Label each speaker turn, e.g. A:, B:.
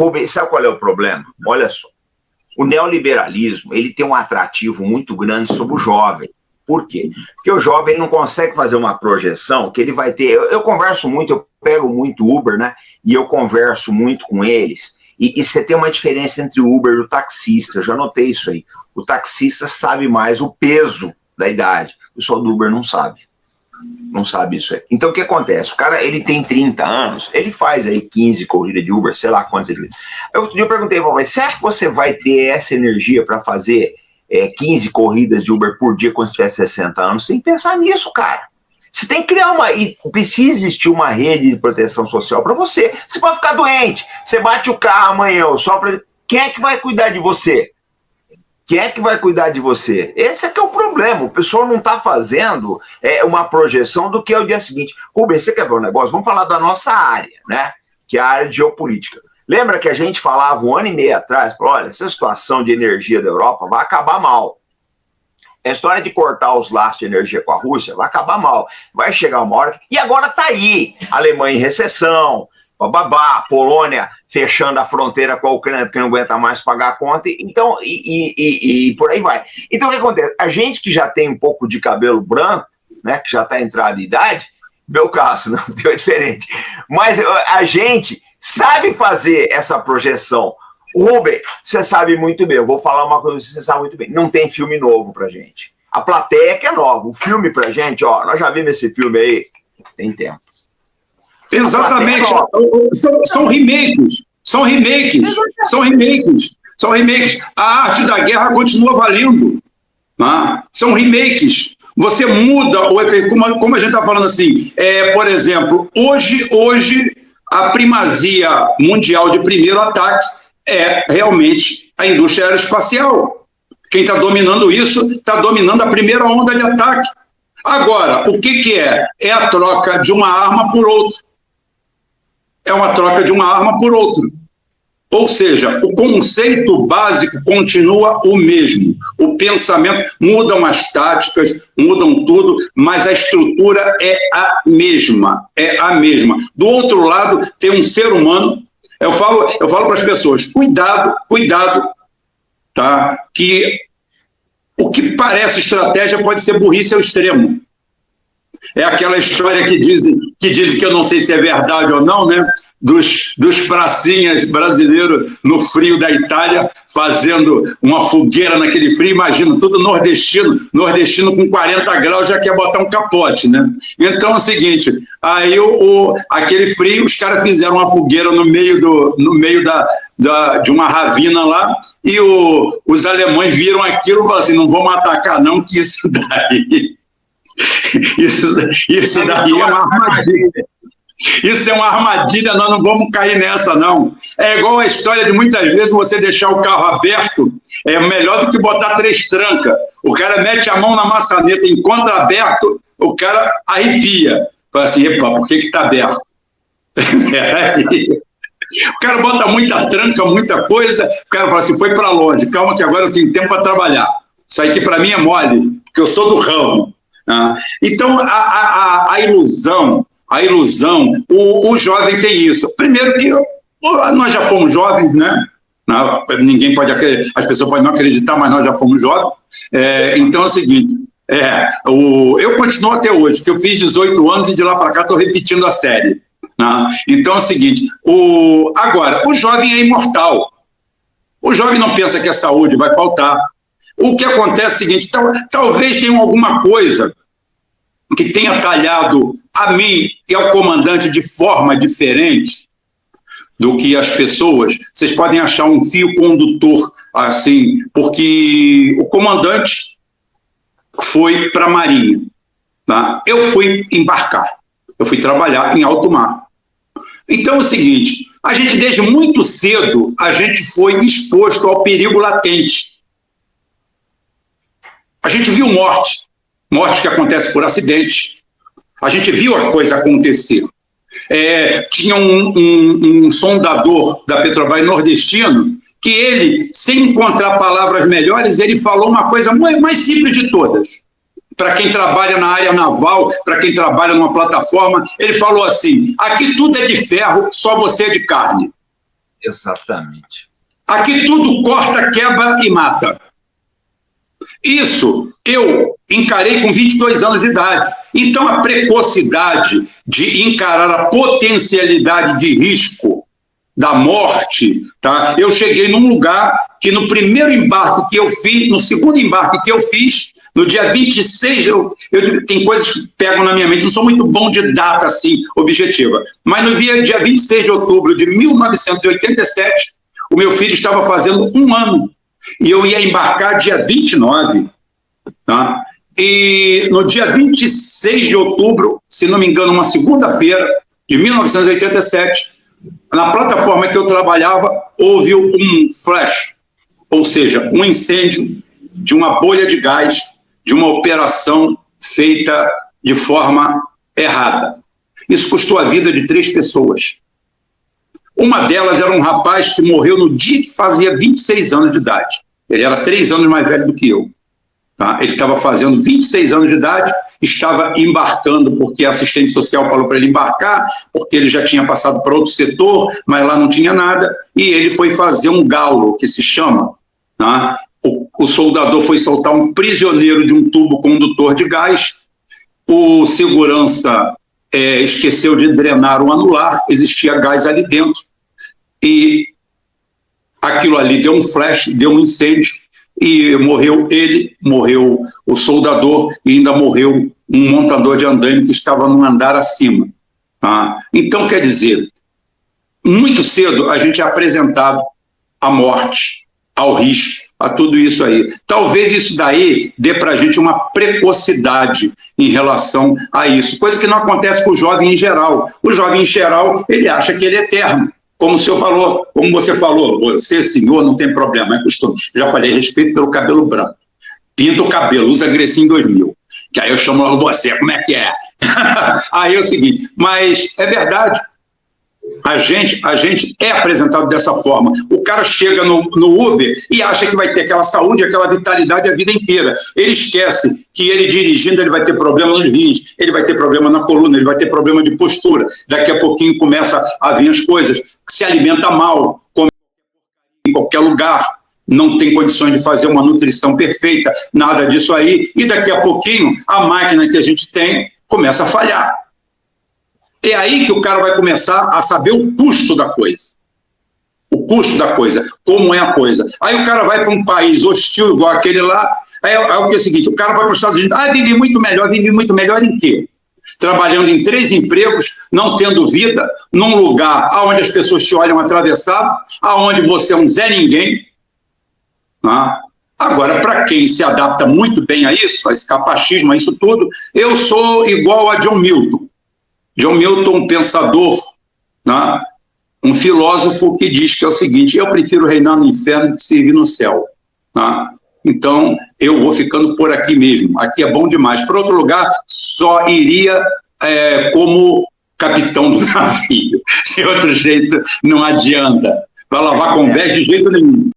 A: Rubens, sabe qual é o problema? Olha só. O neoliberalismo, ele tem um atrativo muito grande sobre o jovem. Por quê? Porque o jovem não consegue fazer uma projeção que ele vai ter... Eu converso muito, eu pego muito Uber, né? E eu converso muito com eles. E você tem uma diferença entre o Uber e o taxista. Eu já notei isso aí. O taxista sabe mais o peso da idade. O pessoal do Uber não sabe. Não sabe isso aí. Então, o que acontece? O cara, ele tem 30 anos, ele faz aí 15 corridas de Uber, sei lá quantas ele... Outro dia eu perguntei, mas você acha que você vai ter essa energia para fazer 15 corridas de Uber por dia quando você tiver 60 anos? Você tem que pensar nisso, cara. Você tem que criar uma... E precisa existir uma rede de proteção social para você. Você pode ficar doente, você bate o carro amanhã, sofre... Quem é que vai cuidar de você? Quem é que vai cuidar de você? Esse é que é o problema. O pessoal não está fazendo uma projeção do que é o dia seguinte. Rubens, você quer ver um negócio? Vamos falar da nossa área, né? Que é a área de geopolítica. Lembra que a gente falava 1 ano e meio atrás, falou, olha, essa situação de energia da Europa vai acabar mal. A história de cortar os laços de energia com a Rússia vai acabar mal. Vai chegar uma hora... E agora está aí. Alemanha em recessão, bababá, Polônia fechando a fronteira com a Ucrânia porque não aguenta mais pagar a conta, então, e por aí vai. Então, o que acontece? A gente que já tem um pouco de cabelo branco, né, que já está entrada em idade, meu caso, não deu diferente, mas a gente sabe fazer essa projeção. Rubem, você sabe muito bem, eu vou falar uma coisa que você sabe muito bem, não tem filme novo pra gente. A plateia que é nova, o filme pra gente, ó, nós já vimos esse filme aí, tem tempo.
B: Exatamente, são remakes, são remakes, são remakes, são remakes. A arte da guerra continua valendo, né? São remakes. Você muda o efeito, como a gente está falando assim, por exemplo, hoje a primazia mundial de primeiro ataque é realmente a indústria aeroespacial. Quem está dominando isso está dominando a primeira onda de ataque. Agora, o que é? É a troca de uma arma por outra. É uma troca de uma arma por outra. Ou seja, o conceito básico continua o mesmo. O pensamento, mudam as táticas, mudam tudo, mas a estrutura é a mesma. É a mesma. Do outro lado, tem um ser humano. Eu falo para as pessoas, cuidado, tá? Que o que parece estratégia pode ser burrice ao extremo. É aquela história que dizem que eu não sei se é verdade ou não, né? Dos pracinhas brasileiros no frio da Itália, fazendo uma fogueira naquele frio, imagina, tudo nordestino com 40 graus já quer botar um capote, né? Então é o seguinte, aí aquele frio, os caras fizeram uma fogueira no meio de uma ravina lá, e os alemães viram aquilo e falaram assim, não vamos atacar não, que isso daí é uma armadilha. Isso é uma armadilha, nós não vamos cair nessa, não. É igual a história de muitas vezes você deixar o carro aberto, é melhor do que botar 3 trancas. O cara mete a mão na maçaneta, encontra aberto, o cara arrepia. Fala assim, epa, por que está aberto? O cara bota muita tranca, muita coisa, o cara fala assim, foi para longe, calma que agora eu tenho tempo para trabalhar. Isso aqui para mim é mole, porque eu sou do ramo. Então, a ilusão, o jovem tem isso. Primeiro que nós já fomos jovens, né? Ninguém pode acreditar, as pessoas podem não acreditar, mas nós já fomos jovens. Então é o seguinte, eu continuo até hoje, que eu fiz 18 anos e de lá para cá estou repetindo a série. Então é o seguinte, agora, o jovem é imortal. O jovem não pensa que a saúde vai faltar. O que acontece é o seguinte, talvez tenha alguma coisa que tenha talhado a mim e ao comandante de forma diferente do que as pessoas. Vocês podem achar um fio condutor, assim, porque o comandante foi para a Marinha. Tá? Eu fui embarcar, eu fui trabalhar em alto mar. Então é o seguinte, a gente desde muito cedo, a gente foi exposto ao perigo latente. A gente viu morte que acontece por acidente. A gente viu a coisa acontecer. Tinha um sondador da Petrobras nordestino que ele, sem encontrar palavras melhores, ele falou uma coisa mais simples de todas. Para quem trabalha na área naval, para quem trabalha numa plataforma, ele falou assim, aqui tudo é de ferro, só você é de carne.
A: Exatamente.
B: Aqui tudo corta, quebra e mata. Isso eu encarei com 22 anos de idade. Então, a precocidade de encarar a potencialidade de risco da morte, tá? Eu cheguei num lugar que no primeiro embarque que eu fiz, no segundo embarque que eu fiz, no dia 26, tem coisas que pegam na minha mente, não sou muito bom de data assim, objetiva, mas no dia 26 de outubro de 1987, o meu filho estava fazendo 1 ano, e eu ia embarcar dia 29, tá? E no dia 26 de outubro, se não me engano, uma segunda-feira de 1987, na plataforma que eu trabalhava, houve um flash, ou seja, um incêndio de uma bolha de gás, de uma operação feita de forma errada. Isso custou a vida de 3 pessoas. Uma delas era um rapaz que morreu no dia que fazia 26 anos de idade. Ele era 3 anos mais velho do que eu. Tá? Ele estava fazendo 26 anos de idade, estava embarcando porque a assistente social falou para ele embarcar, porque ele já tinha passado para outro setor, mas lá não tinha nada, e ele foi fazer um galo, que se chama. Tá? O soldador foi soltar um prisioneiro de um tubo condutor de gás, o segurança esqueceu de drenar o anular, existia gás ali dentro, e aquilo ali deu um flash, deu um incêndio, e morreu ele, morreu o soldador, e ainda morreu um montador de andaime que estava no andar acima. Tá? Então, quer dizer, muito cedo a gente é apresentado à morte, ao risco, a tudo isso aí. Talvez isso daí dê para a gente uma precocidade em relação a isso, coisa que não acontece com o jovem em geral. O jovem em geral, ele acha que ele é eterno. Como o senhor falou, como você falou, você, senhor, não tem problema, é costume. Já falei, respeito pelo cabelo branco. Pinta o cabelo, usa Grecinho 2000. Que aí eu chamo logo você, como é que é? Aí é o seguinte, mas é verdade. A gente é apresentado dessa forma. O cara chega no Uber e acha que vai ter aquela saúde, aquela vitalidade a vida inteira. Ele esquece que ele dirigindo ele vai ter problema nos rins, ele vai ter problema na coluna, ele vai ter problema de postura. Daqui a pouquinho começa a vir as coisas. Se alimenta mal, come em qualquer lugar, não tem condições de fazer uma nutrição perfeita, nada disso aí. E daqui a pouquinho a máquina que a gente tem começa a falhar. É aí que o cara vai começar a saber o custo da coisa. O custo da coisa, como é a coisa. Aí o cara vai para um país hostil igual aquele lá, aí é o que é o seguinte, o cara vai para os Estados Unidos, vive muito melhor em quê? Trabalhando em 3 empregos, não tendo vida, num lugar onde as pessoas te olham atravessado, onde você é um Zé Ninguém. Tá? Agora, para quem se adapta muito bem a isso, a esse capachismo, a isso tudo, eu sou igual a John Milton. John Milton, um pensador, né? Um filósofo que diz que é o seguinte, eu prefiro reinar no inferno que servir no céu. Né? Então, eu vou ficando por aqui mesmo. Aqui é bom demais. Para outro lugar, só iria como capitão do navio. De outro jeito, não adianta. Para lavar convés de jeito nenhum.